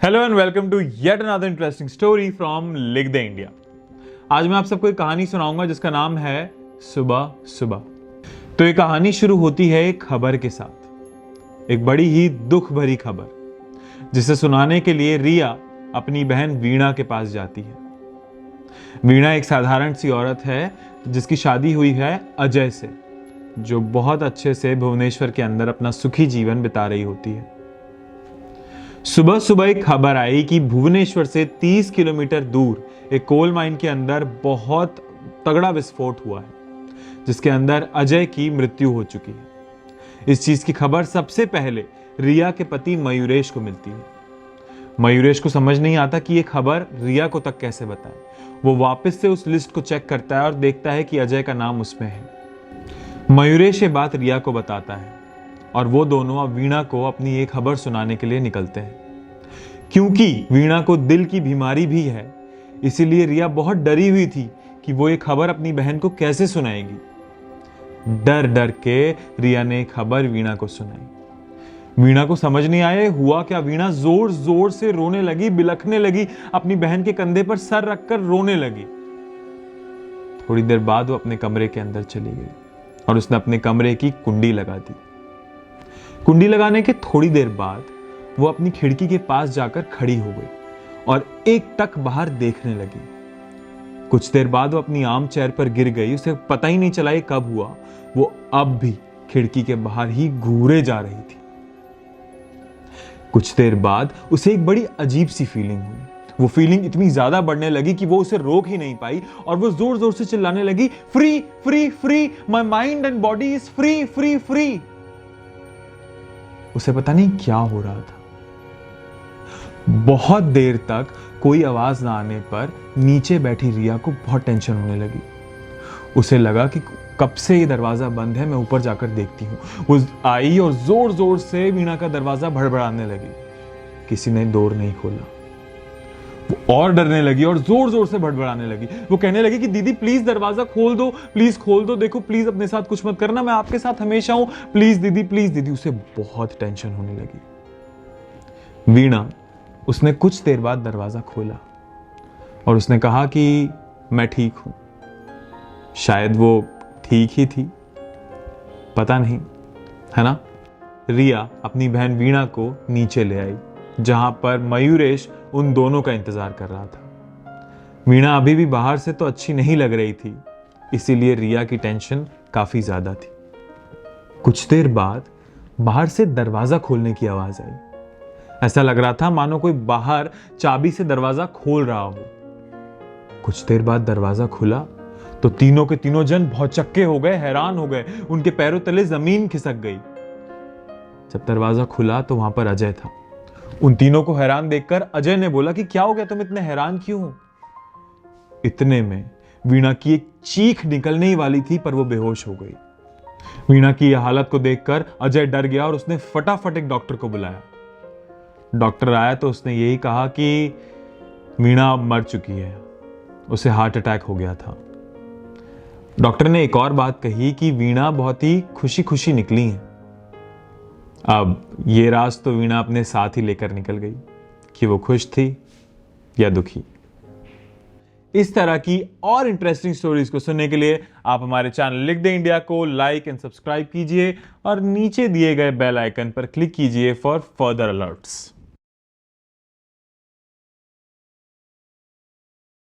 Hello and welcome to yet another interesting story from like the India. आज मैं आप सबको एक कहानी सुनाऊंगा जिसका नाम है सुबह सुबह। तो ये कहानी शुरू होती है एक खबर के साथ, एक बड़ी ही दुख भरी खबर जिसे सुनाने के लिए रिया अपनी बहन वीणा के पास जाती है। वीणा एक साधारण सी औरत है जिसकी शादी हुई है अजय से, जो बहुत अच्छे से भुवनेश्वर के अंदर अपना सुखी जीवन बिता रही होती है। सुबह सुबह एक खबर आई कि भुवनेश्वर से 30 किलोमीटर दूर एक कोल माइन के अंदर बहुत तगड़ा विस्फोट हुआ है, जिसके अंदर अजय की मृत्यु हो चुकी है। इस चीज की खबर सबसे पहले रिया के पति मयूरेश को मिलती है। मयूरेश को समझ नहीं आता कि यह खबर रिया को तक कैसे बताए। वो वापस से उस लिस्ट को चेक करता है और देखता है कि अजय का नाम उसमें है। मयूरेश ये बात रिया को बताता है और वो दोनों अब वीणा को अपनी एक खबर सुनाने के लिए निकलते हैं। क्योंकि वीणा को दिल की बीमारी भी है, इसीलिए रिया बहुत डरी हुई थी कि वो ये खबर अपनी बहन को कैसे सुनाएगी। डर डर के रिया ने खबर वीणा को सुनाई। वीणा को समझ नहीं आए हुआ क्या। वीणा जोर जोर से रोने लगी, बिलखने लगी, अपनी बहन के कंधे पर सर रखकर रोने लगी। थोड़ी देर बाद वो अपने कमरे के अंदर चली गई और उसने अपने कमरे की कुंडी लगा दी। कुंडी लगाने के थोड़ी देर बाद वो अपनी खिड़की के पास जाकर खड़ी हो गई और एक टक बाहर देखने लगी। कुछ देर बाद वो अपनी आर्म चेयर पर गिर गई। उसे पता ही नहीं चला ये कब हुआ। वो अब भी खिड़की के बाहर ही घूरे जा रही थी। कुछ देर बाद उसे एक बड़ी अजीब सी फीलिंग हुई। वो फीलिंग इतनी ज्यादा बढ़ने लगी कि वो उसे रोक ही नहीं पाई और वो जोर जोर से चिल्लाने लगी, free free free, my mind and body is free free free. उसे पता नहीं क्या हो रहा था। बहुत देर तक कोई आवाज ना आने पर नीचे बैठी रिया को बहुत टेंशन होने लगी। उसे लगा कि कब से ये दरवाजा बंद है, मैं ऊपर जाकर देखती हूं। वो आई और जोर जोर से वीणा का दरवाजा भड़बड़ाने लगी। किसी ने डोर नहीं खोला। वो और डरने लगी और जोर जोर से भड़बड़ाने लगी। वो कहने लगी कि दीदी प्लीज दरवाजा खोल दो, प्लीज खोल दो, देखो प्लीज अपने साथ कुछ मत करना, मैं आपके साथ हमेशा हूं, प्लीज दीदी प्लीज दीदी। उसे बहुत टेंशन होने लगी। वीणा उसने कुछ देर बाद दरवाजा खोला और उसने कहा कि मैं ठीक हूं। शायद वो ठीक ही थी, पता नहीं, है ना। रिया अपनी बहन वीणा को नीचे ले आई जहां पर मयूरेश उन दोनों का इंतजार कर रहा था। वीणा अभी भी बाहर से तो अच्छी नहीं लग रही थी, इसीलिए रिया की टेंशन काफी ज्यादा थी। कुछ देर बाद बाहर से दरवाजा खोलने की आवाज आई। ऐसा लग रहा था मानो कोई बाहर चाबी से दरवाजा खोल रहा हो। कुछ देर बाद दरवाजा खुला तो तीनों के तीनों जन बहुत चक्के हो गए, हैरान हो गए। उनके पैरों तले जमीन खिसक गई। जब दरवाजा खुला तो वहां पर अजय था। उन तीनों को हैरान देखकर अजय ने बोला कि क्या हो गया, तुम इतने हैरान क्यों हो। इतने में वीणा की एक चीख निकलने ही वाली थी, पर वो बेहोश हो गई। वीणा की यह हालत को देखकर अजय डर गया और उसने फटाफट एक डॉक्टर को बुलाया। डॉक्टर आया तो उसने यही कहा कि वीणा अब मर चुकी है, उसे हार्ट अटैक हो गया था। डॉक्टर ने एक और बात कही कि वीणा बहुत ही खुशी खुशी निकली है। अब ये राज तो वीणा अपने साथ ही लेकर निकल गई कि वो खुश थी या दुखी। इस तरह की और इंटरेस्टिंग स्टोरीज को सुनने के लिए आप हमारे चैनल लिख द इंडिया को लाइक एंड सब्सक्राइब कीजिए और नीचे दिए गए बेल आइकन पर क्लिक कीजिए फॉर फर्दर अलर्ट्स।